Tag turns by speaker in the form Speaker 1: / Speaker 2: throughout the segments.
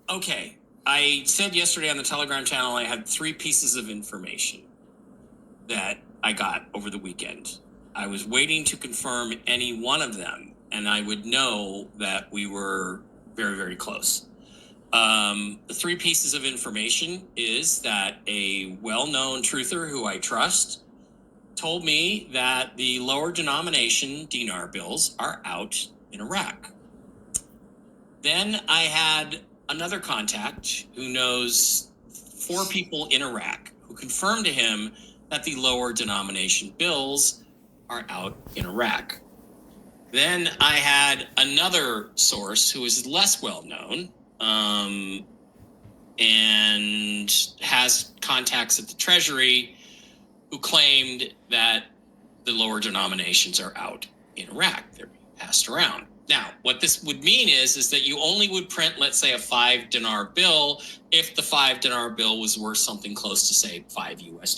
Speaker 1: Okay. I said yesterday on the Telegram channel I had 3 pieces of information that I got over the weekend. I was waiting to confirm any one of them, and I would know that we were very, very close. The 3 pieces of information is that a well-known truther who I trust told me that the lower denomination Dinar bills are out in Iraq. Then I had another contact who knows 4 people in Iraq who confirmed to him that the lower denomination bills are out in Iraq. Then I had another source who is less well known and has contacts at the Treasury who claimed that the lower denominations are out in Iraq. They're being passed around. Now, what this would mean is that you only would print, let's say, a 5 dinar bill if the 5 dinar bill was worth something close to, say, $5 US.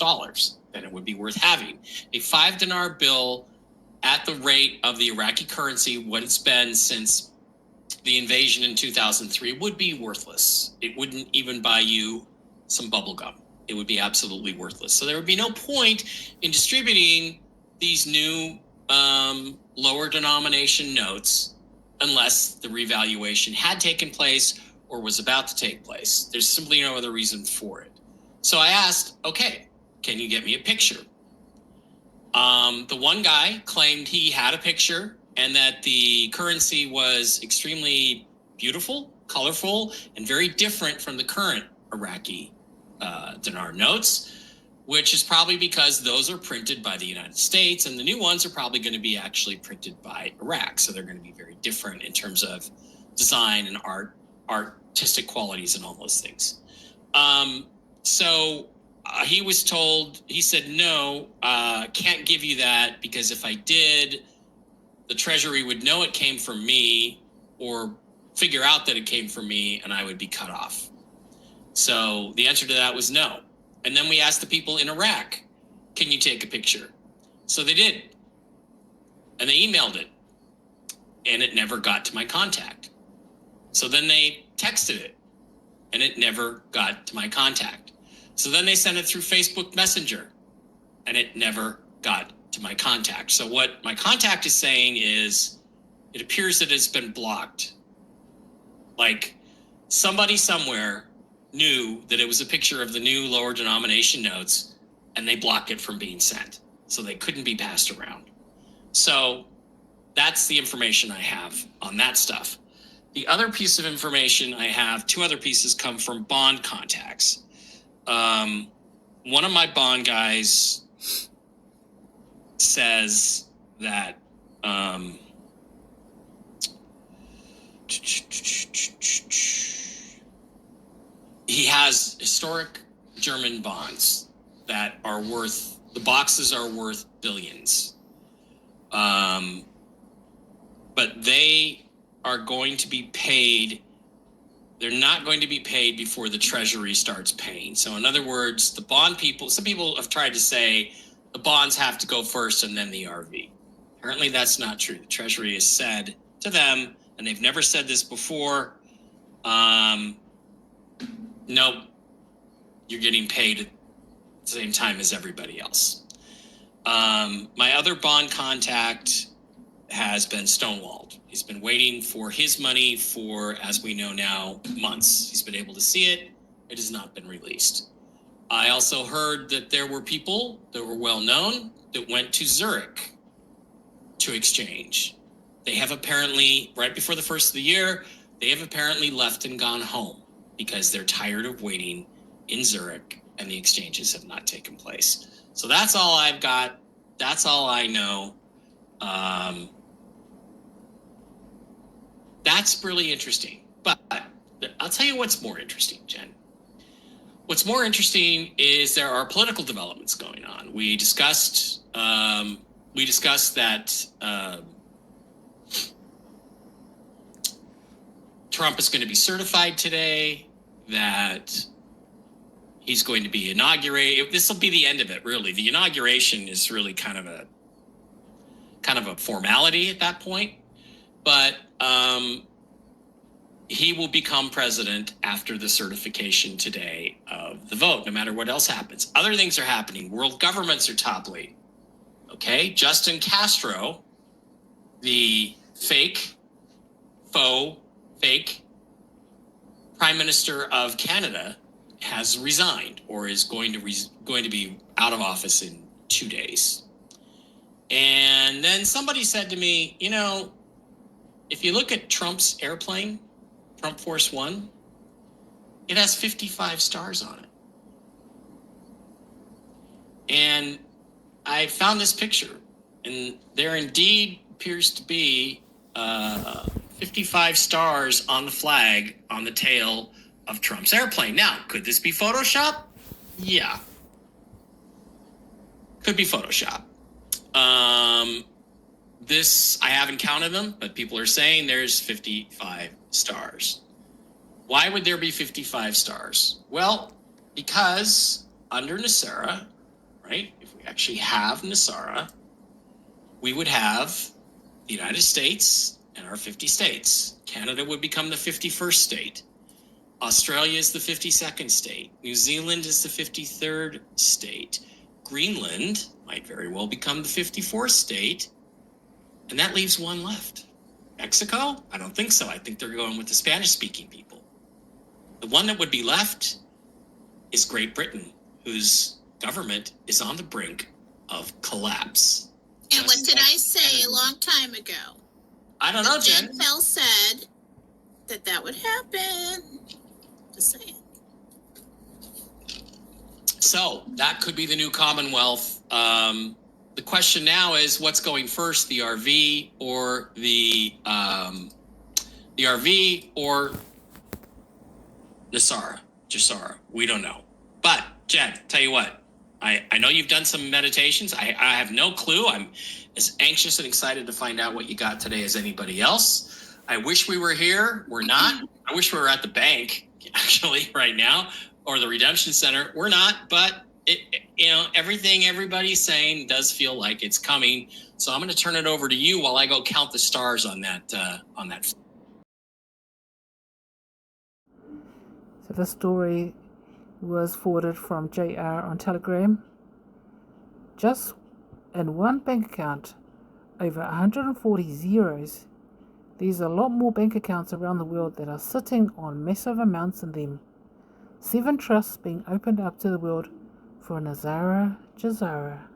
Speaker 1: Then it would be worth having. A 5 dinar bill at the rate of the Iraqi currency, what it's been since the invasion in 2003, would be worthless. It wouldn't even buy you some bubble gum. It would be absolutely worthless. So there would be no point in distributing these new lower denomination notes unless the revaluation had taken place or was about to take place. There's simply no other reason for it. So I asked, okay, can you get me a picture? The one guy claimed he had a picture and that the currency was extremely beautiful, colorful, and very different from the current Iraqi dinar notes, which is probably because those are printed by the United States and the new ones are probably going to be actually printed by Iraq. So they're going to be very different in terms of design and artistic qualities and all those things. He was told, he said, no, can't give you that because if I did, the Treasury would know it came from me or figure out that it came from me and I would be cut off. So the answer to that was no. And then we asked the people in Iraq, can you take a picture? So they did. And they emailed it. And it never got to my contact. So then they texted it. And it never got to my contact. So then they sent it through Facebook Messenger. And it never got to my contact. So what my contact is saying is, it appears that it's been blocked. Like somebody somewhere knew that it was a picture of the new lower denomination notes and they blocked it from being sent. So they couldn't be passed around. So that's the information I have on that stuff. The other piece of information I have, 2 other pieces come from bond contacts. One of my bond guys says that he has historic German bonds that are worth, the boxes are worth billions. But they are going to be paid. They're not going to be paid before the Treasury starts paying. So in other words, the bond people, some people have tried to say the bonds have to go first and then the RV. Apparently that's not true. The Treasury has said to them, and they've never said this before, nope, you're getting paid at the same time as everybody else. My other bond contact has been stonewalled. He's been waiting for his money for, as we know now, months. He's been able to see it. It has not been released. I also heard that there were people that were well known that went to Zurich to exchange. They have apparently, right before the first of the year, they have apparently left and gone home because they're tired of waiting in Zurich and the exchanges have not taken place. So that's all I've got. That's all I know. That's really interesting. But I'll tell you what's more interesting, Jen. What's more interesting is there are political developments going on. We discussed that Trump is going to be certified today, that he's going to be inaugurated. This will be the end of it, really. The inauguration is really kind of a formality at that point. But he will become president after the certification today of the vote, no matter what else happens. Other things are happening. World governments are toppling. Okay, Justin Castro, the fake Prime Minister of Canada, has resigned or is going to be out of office in 2 days. And then somebody said to me, you know, if you look at Trump's airplane, Trump Force One, it has 55 stars on it. And I found this picture, and there indeed appears to be 55 stars on the flag on the tail of Trump's airplane. Now, could this be Photoshop? Yeah. Could be Photoshop. This, I haven't counted them, but people are saying there's 55 stars. Why would there be 55 stars? Well, because under NESARA, right, if we actually have NESARA, we would have the United States and our 50 states. Canada would become the 51st state. Australia is the 52nd state. New Zealand is the 53rd state. Greenland might very well become the 54th state. And that leaves one left. Mexico? I don't think so. I think they're going with the Spanish-speaking people. The one that would be left is Great Britain, whose government is on the brink of collapse.
Speaker 2: And what did I say a long time ago?
Speaker 1: I don't know, Jen.
Speaker 2: Jen Fell said that would happen. Just saying.
Speaker 1: So that could be the new Commonwealth. The question now is, what's going first, the RV or the RV or Jasara? We don't know. But Jen, tell you what, I know you've done some meditations. I have no clue. I'm as anxious and excited to find out what you got today as anybody else. I wish we were here. We're not. I wish we were at the bank actually right now, or the redemption center. We're not, but everything everybody's saying does feel like it's coming. So I'm going to turn it over to you while I go count the stars on that.
Speaker 3: So the story was forwarded from JR on Telegram. Just in one bank account, over 140 zeros. There's a lot more bank accounts around the world that are sitting on massive amounts in them. 7 trusts being opened up to the world for Nazara Jazara.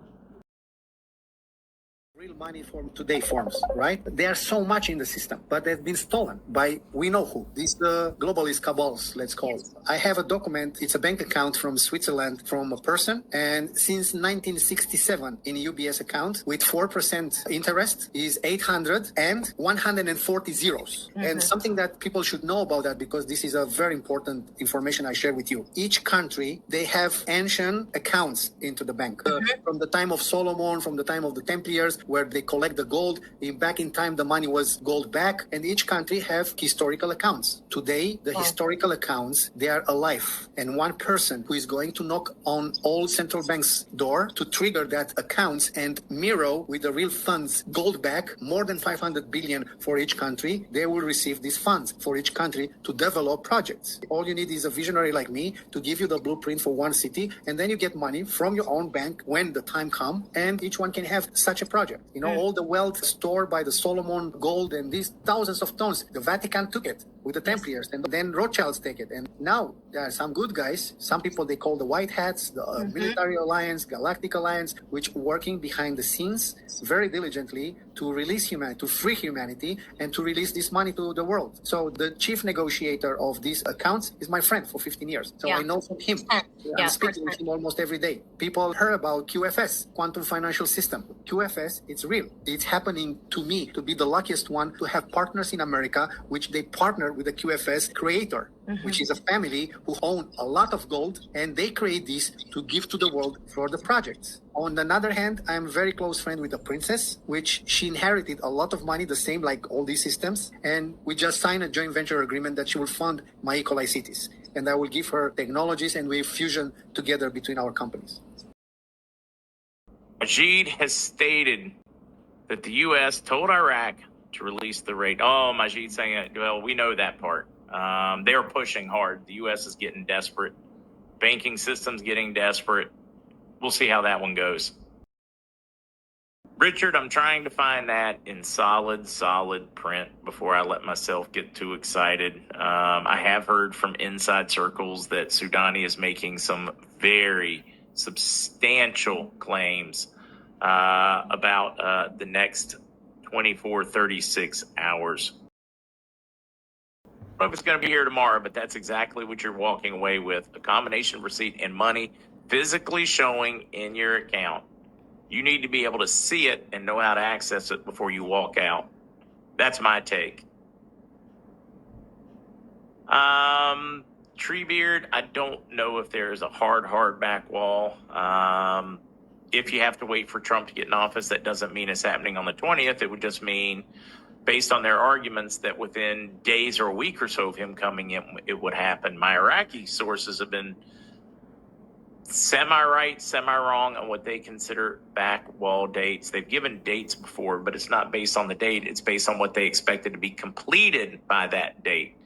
Speaker 4: Real money from today forms, right? There's so much in the system, but they've been stolen by we know who. These globalist cabals, let's call it. I have a document. It's a bank account from Switzerland from a person, and since 1967 in a UBS account with 4% interest is 140 zeros. Mm-hmm. And something that people should know about that, because this is a very important information I share with you. Each country, they have ancient accounts into the bank. From the time of Solomon, from the time of the Templiars, where they collect the gold. Back in time, the money was gold back, and each country have historical accounts. Today, the historical accounts, they are alive. And one person who is going to knock on all central banks' door to trigger that accounts and mirror with the real funds, gold back, more than 500 billion for each country, they will receive these funds for each country to develop projects. All you need is a visionary like me to give you the blueprint for one city, and then you get money from your own bank when the time comes, and each one can have such a project. All the wealth stored by the Solomon gold and these thousands of tons, the Vatican took it with the Templiars, and then Rothschilds take it. And now there are some good guys, some people they call the white hats, the military alliance, galactic alliance, which working behind the scenes very diligently to release humanity, to free humanity, and to release this money to the world. So the chief negotiator of these accounts is my friend for 15 years. So I know from him. I'm speaking with him almost every day. People heard about QFS, Quantum Financial System. QFS, it's real. It's happening to me to be the luckiest one to have partners in America, which they partner with the QFS creator, which is a family who own a lot of gold, and they create this to give to the world for the projects. On the other hand, I'm a very close friend with the princess, which she inherited a lot of money, the same like all these systems. And we just signed a joint venture agreement that she will fund my Equalize Cities. And I will give her technologies, and we fusion together between our companies.
Speaker 5: Majid has stated that the U.S. told Iraq to release the raid. Oh, Majid saying it. Well, we know that part. They are pushing hard. The U.S. is getting desperate. Banking system's getting desperate. We'll see how that one goes. Richard, I'm trying to find that in solid print before I let myself get too excited. I have heard from inside circles that Sudani is making some very substantial claims about the next 24, 36 hours. I don't know if it's going to be here tomorrow, but that's exactly what you're walking away with. A combination of receipt and money physically showing in your account. You need to be able to see it and know how to access it before you walk out. That's my take. Treebeard, I don't know if there's a hard back wall. If you have to wait for Trump to get in office, that doesn't mean it's happening on the 20th. It would just mean, based on their arguments, that within days or a week or so of him coming in, it would happen. My Iraqi sources have been semi-right, semi-wrong on what they consider back wall dates. They've given dates before, but it's not based on the date. It's based on what they expected to be completed by that date.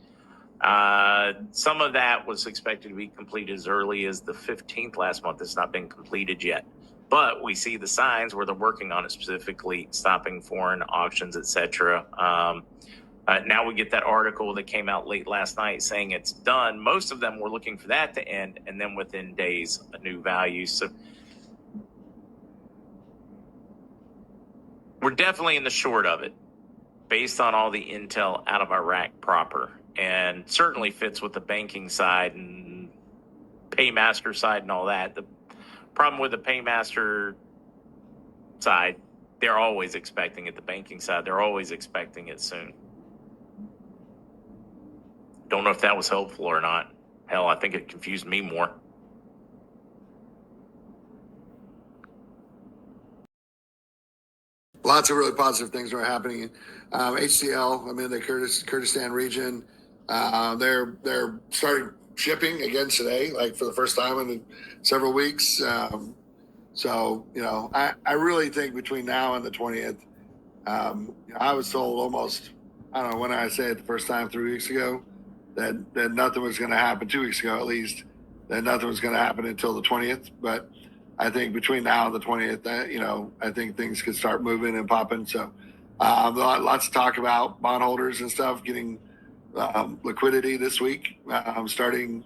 Speaker 5: Some of that was expected to be completed as early as the 15th last month. It's not been completed yet. But we see the signs where they're working on it, specifically stopping foreign auctions, etc. Now we get that article that came out late last night saying it's done. Most of them were looking for that to end, and then within days, a new value. So we're definitely in the short of it, based on all the intel out of Iraq proper, and certainly fits with the banking side and paymaster side and all that. The problem with the paymaster side, they're always expecting it. The banking side, they're always expecting it soon. Don't know if that was helpful or not. Hell, I think it confused me more.
Speaker 6: Lots of really positive things are happening. HCL, I'm in the Kurdistan region. They're starting shipping again today, like for the first time in several weeks. So, you know, I really think between now and the 20th, I was told almost, I don't know, when I say it the first time 3 weeks ago, that nothing was going to happen, 2 weeks ago at least, that nothing was going to happen until the 20th. But I think between now and the 20th, you know, I think things could start moving and popping. So lots to talk about, bondholders and stuff, getting liquidity this week, starting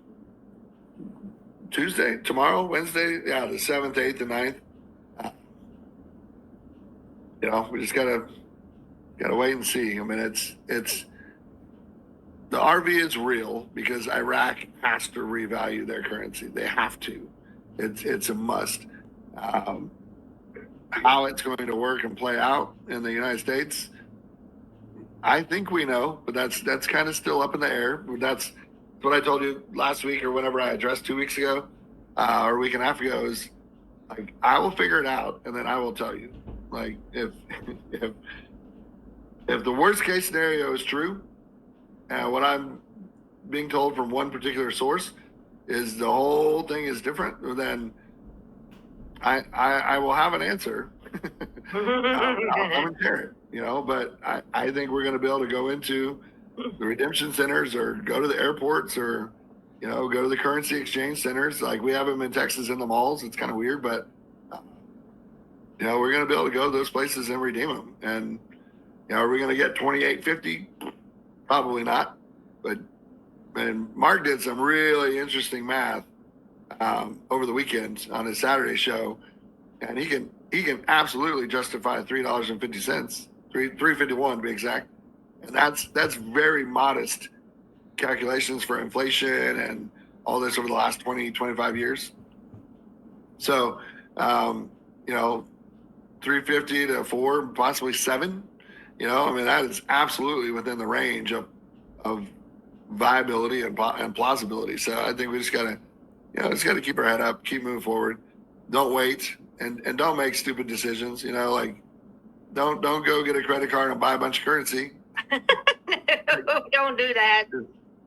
Speaker 6: Tuesday, tomorrow, Wednesday, the 7th, 8th, and 9th. You know, we just gotta wait and see. I mean, it's the RV is real because Iraq has to revalue their currency. They have to. It's a must. How it's going to work and play out in the United States, I think we know, but that's kind of still up in the air. That's what I told you last week or whenever I addressed 2 weeks ago or a week and a half ago is like, I will figure it out and then I will tell you. Like if the worst case scenario is true, and what I'm being told from one particular source is the whole thing is different, then I will have an answer. I'll come and share it, you know, but I think we're going to be able to go into the redemption centers or go to the airports or, you know, go to the currency exchange centers. Like we have them in Texas in the malls. It's kind of weird, but, you know, we're going to be able to go to those places and redeem them. And, you know, are we going to get 28.50? Probably not. But, and Mark did some really interesting math over the weekend on his Saturday show, and he can absolutely justify $3.50, $3.51 to be exact, and that's very modest calculations for inflation and all this over the last 20, 25 years. So, you know, 350 to 4, possibly 7. You know, I mean, that is absolutely within the range of viability and plausibility. So I think we just gotta, you know, just gotta keep our head up, keep moving forward. Don't wait and don't make stupid decisions. You know, like don't go get a credit card and buy a bunch of currency.
Speaker 7: No, don't do that.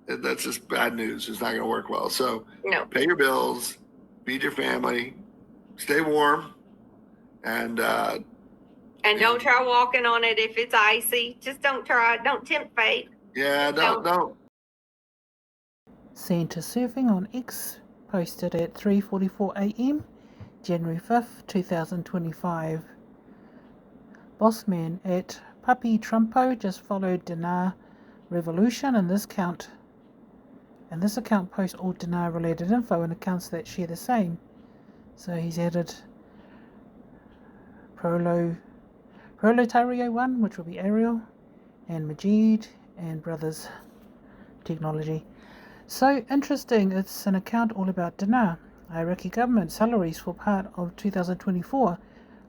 Speaker 6: That's just bad news. It's not going to work well. So
Speaker 7: No.
Speaker 6: Pay your bills, feed your family, stay warm, and
Speaker 7: don't try walking on it if it's icy. Just don't try. Don't tempt fate.
Speaker 6: yeah, don't
Speaker 3: Seen to surfing on X, posted at 3:44 a.m. January 5th, 2025. Bossman at Puppy Trumpo just followed Dinar Revolution, and this account posts all Dinar related info and accounts that share the same. So he's added Proletario 1, which will be Ariel, and Majid, and Brothers Technology. So interesting, it's an account all about Dinar. Iraqi government salaries for part of 2024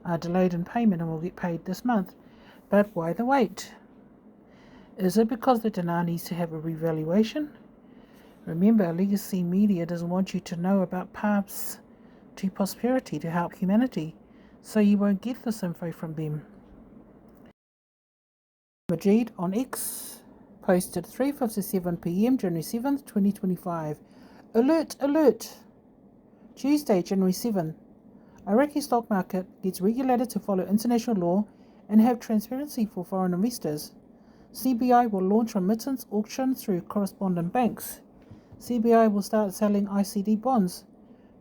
Speaker 3: are delayed in payment and will get paid this month. But why the wait? Is it because the dinar needs to have a revaluation? Remember, legacy media doesn't want you to know about paths to prosperity to help humanity, so you won't get this info from them. Majid on X posted 3:57 p.m. January 7th, 2025. Alert, alert! Tuesday, January 7th. Iraqi stock market gets regulated to follow international law and have transparency for foreign investors. CBI will launch remittance auction through correspondent banks. CBI will start selling ICD bonds.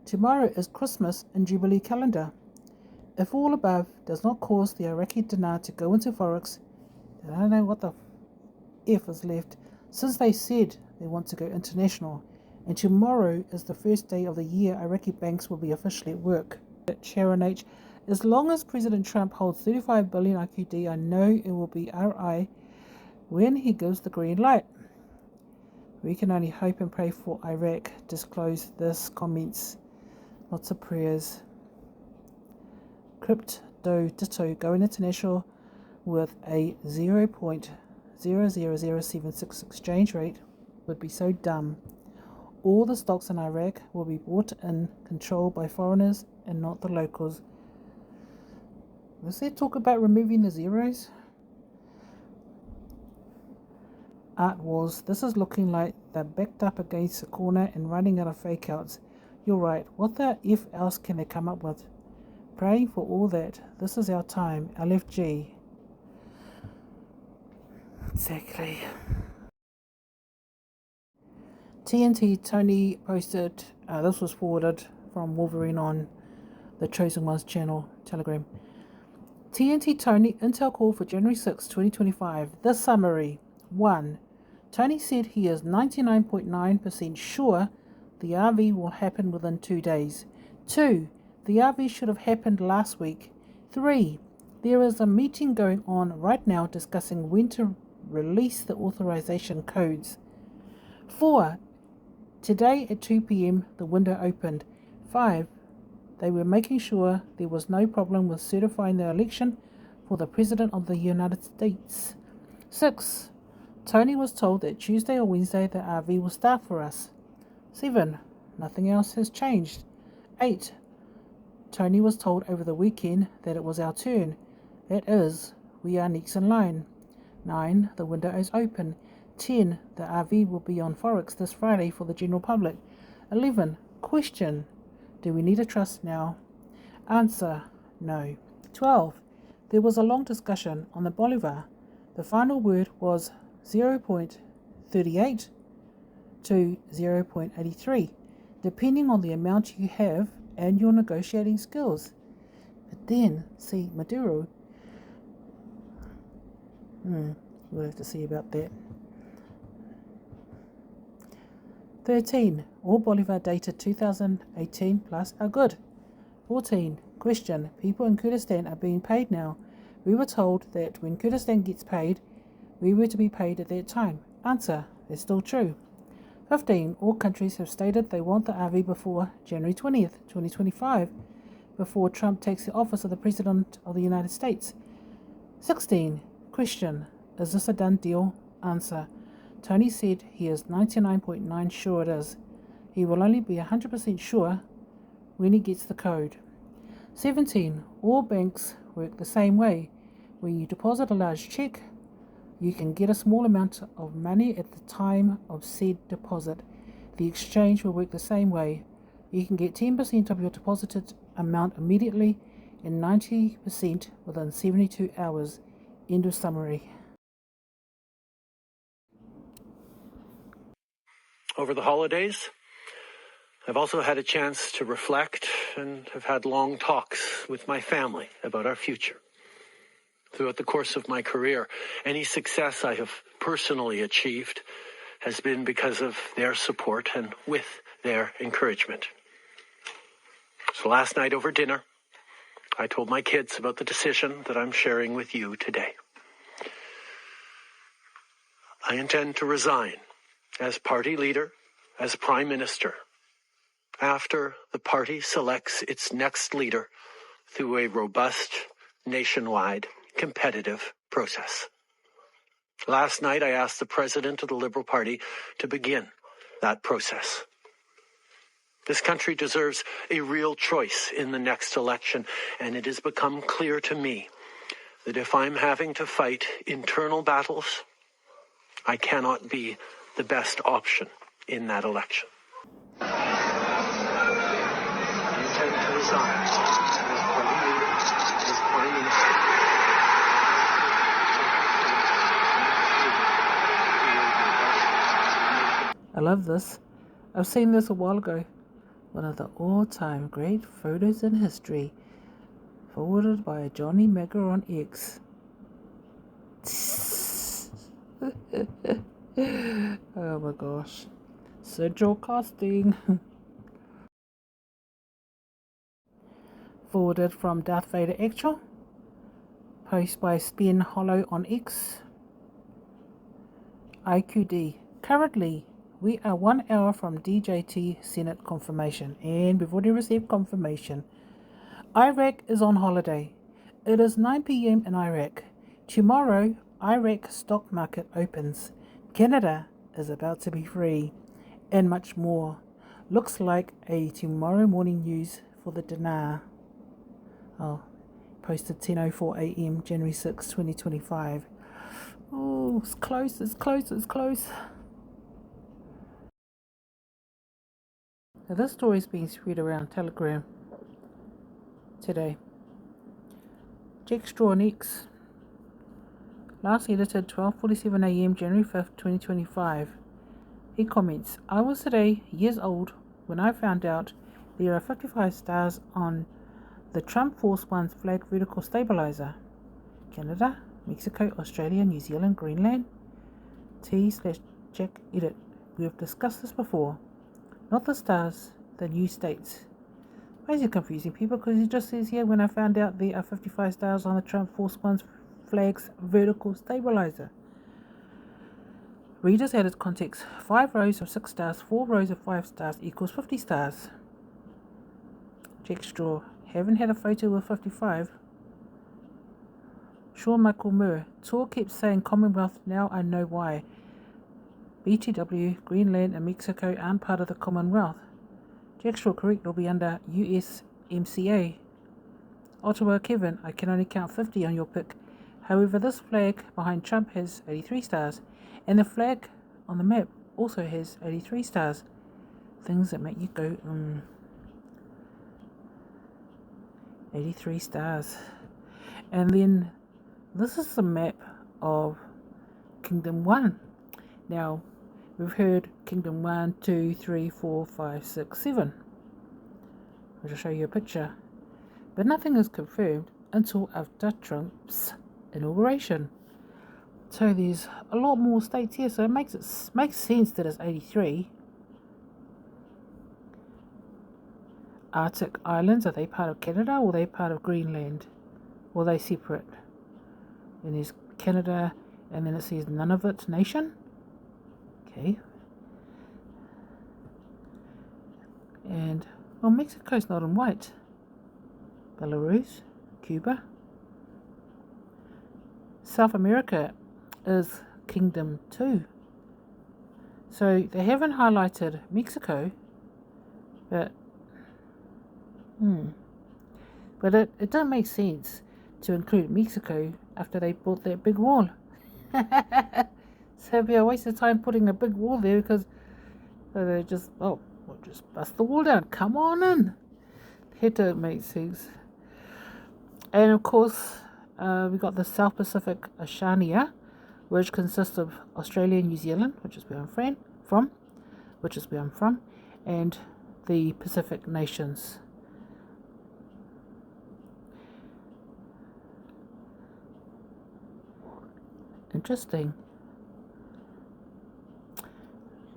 Speaker 3: Tomorrow is Christmas and Jubilee calendar. If all above does not cause the Iraqi dinar to go into forex, then I don't know what the F is left, since they said they want to go international. And tomorrow is the first day of the year Iraqi banks will be officially at work. Sharon H. As long as President Trump holds 35 billion IQD, I know it will be RI when he gives the green light. We can only hope and pray for Iraq. Disclose this. Comments. Lots of prayers. Crypto Ditto going international with a 0.000766 exchange rate would be so dumb. All the stocks in Iraq will be bought and controlled by foreigners and not the locals. Was there talk about removing the zeros? Art Wars. This is looking like they're backed up against a corner and running out of fake outs. You're right. What the F else can they come up with? Praying for all that. This is our time. LFG. Exactly. TNT Tony posted, this was forwarded from Wolverine on the Chosen Ones channel, Telegram. TNT Tony Intel call for January 6, 2025. The summary. 1. Tony said he is 99.9% sure the RV will happen within 2 days. 2. The RV should have happened last week. 3. There is a meeting going on right now discussing when to release the authorization codes. 4. Today at 2 p.m. the window opened. 5. They were making sure there was no problem with certifying the election for the President of the United States. 6. Tony was told that Tuesday or Wednesday the RV will start for us. 7. Nothing else has changed. 8. Tony was told over the weekend that it was our turn. That is, we are next in line. 9. The window is open. 10. The RV will be on Forex this Friday for the general public. 11. Question. Do we need a trust now? Answer. No. 12. There was a long discussion on the Bolivar. The final word was 0.38 to 0.83, depending on the amount you have and your negotiating skills. But then, see, Maduro. We'll have to see about that. 13. All Bolivar data 2018 plus are good. 14. Question. People in Kurdistan are being paid now. We were told that when Kurdistan gets paid, we were to be paid at that time. Answer. That's still true. 15. All countries have stated they want the RV before January 20th, 2025, before Trump takes the office of the President of the United States. 16. Question. Is this a done deal? Answer. Tony said he is 99.9% sure it is. He will only be 100% sure when he gets the code. 17. All banks work the same way. When you deposit a large check, you can get a small amount of money at the time of said deposit. The exchange will work the same way. You can get 10% of your deposited amount immediately and 90% within 72 hours. End of summary.
Speaker 8: Over the holidays, I've also had a chance to reflect and have had long talks with my family about our future. Throughout the course of my career, any success I have personally achieved has been because of their support and with their encouragement. So last night over dinner, I told my kids about the decision that I'm sharing with you today. I intend to resign as party leader, as prime minister, after the party selects its next leader through a robust, nationwide, competitive process. Last night, I asked the president of the Liberal Party to begin that process. This country deserves a real choice in the next election, and it has become clear to me that if I'm having to fight internal battles, I cannot be the best option in that election. I intend to resign as party leader, as prime minister.
Speaker 3: I love this. I've seen this a while ago. One of the all-time great photos in history, forwarded by Johnny Mega on X. Oh my gosh. Central casting. Forwarded from Darth Vader Actual. Post by Spin Hollow on X. IQD. Currently, we are 1 hour from DJT Senate confirmation, and we've already received confirmation. Iraq is on holiday. It is 9 p.m. in Iraq. Tomorrow, Iraq stock market opens. Canada is about to be free, and much more. Looks like a tomorrow morning news for the Dinar. Oh, posted 10:04 a.m. January 6, 2025. Oh, it's close, it's close, it's close. Now, this story is being spread around Telegram today. Jack Straw on X. Last edited 12:47 a.m. January 5th, 2025. He comments, I was today years old when I found out there are 55 stars on the Trump Force One's flag vertical stabilizer. Canada, Mexico, Australia, New Zealand, Greenland. T/Jack edit. We have discussed this before. Not the stars, the new states. Why is it confusing people? Because it just says here, when I found out there are 55 stars on the Trump Force One's flag's vertical stabilizer. Readers added context. 5 rows of 6 stars, 4 rows of 5 stars equals 50 stars. Jack Straw. Haven't had a photo with 55. Sean Michael Moore. Tor keeps saying Commonwealth, now I know why. BTW, Greenland and Mexico aren't part of the Commonwealth. Jack Straw correct, will be under USMCA. Ottawa Kevin, I can only count 50 on your pick. However, this flag behind Trump has 83 stars, and the flag on the map also has 83 stars. Things that make you go, 83 stars. And then this is the map of Kingdom 1. Now, we've heard Kingdom 1, 2, 3, 4, 5, 6, 7. I'll just show you a picture. But nothing is confirmed until after Trump's inauguration. So there's a lot more states here, so it makes sense that it's 83. Arctic Islands, are they part of Canada or are they part of Greenland? Or are they separate? And there's Canada, and then it says Nunavut Nation. Okay. And, well, Mexico's not in white. Belarus, Cuba. South America is Kingdom 2. So they haven't highlighted Mexico, but it doesn't make sense to include Mexico after they built that big wall. So it'd be a waste of time putting a big wall there, because they just, we'll just bust the wall down. Come on in. It don't make sense. And of course, we got the South Pacific Oceania, which consists of Australia and New Zealand, which is where I'm from, which is where I'm from, and the Pacific nations. Interesting.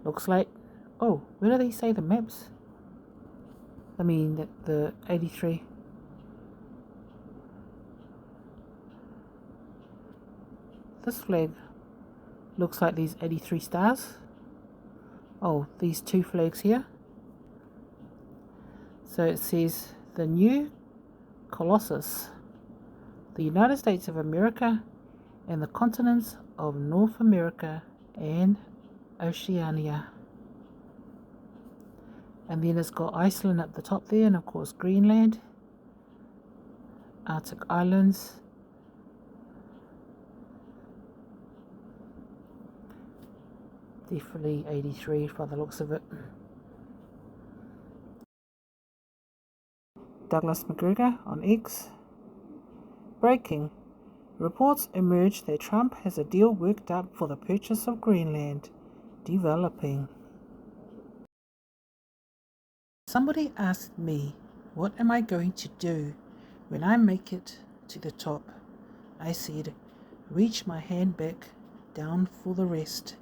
Speaker 3: Looks like, oh, where do they say the maps? I mean, the 83. This flag looks like these 83 stars. Oh, these two flags here. So it says the new Colossus, the United States of America, and the continents of North America and Oceania. And then it's got Iceland at the top there, and of course Greenland, Arctic Islands, definitely 83 by the looks of it. Douglas McGregor on X. Breaking. Reports emerge that Trump has a deal worked up for the purchase of Greenland. Developing. Somebody asked me, what am I going to do when I make it to the top? I said, reach my hand back down for the rest.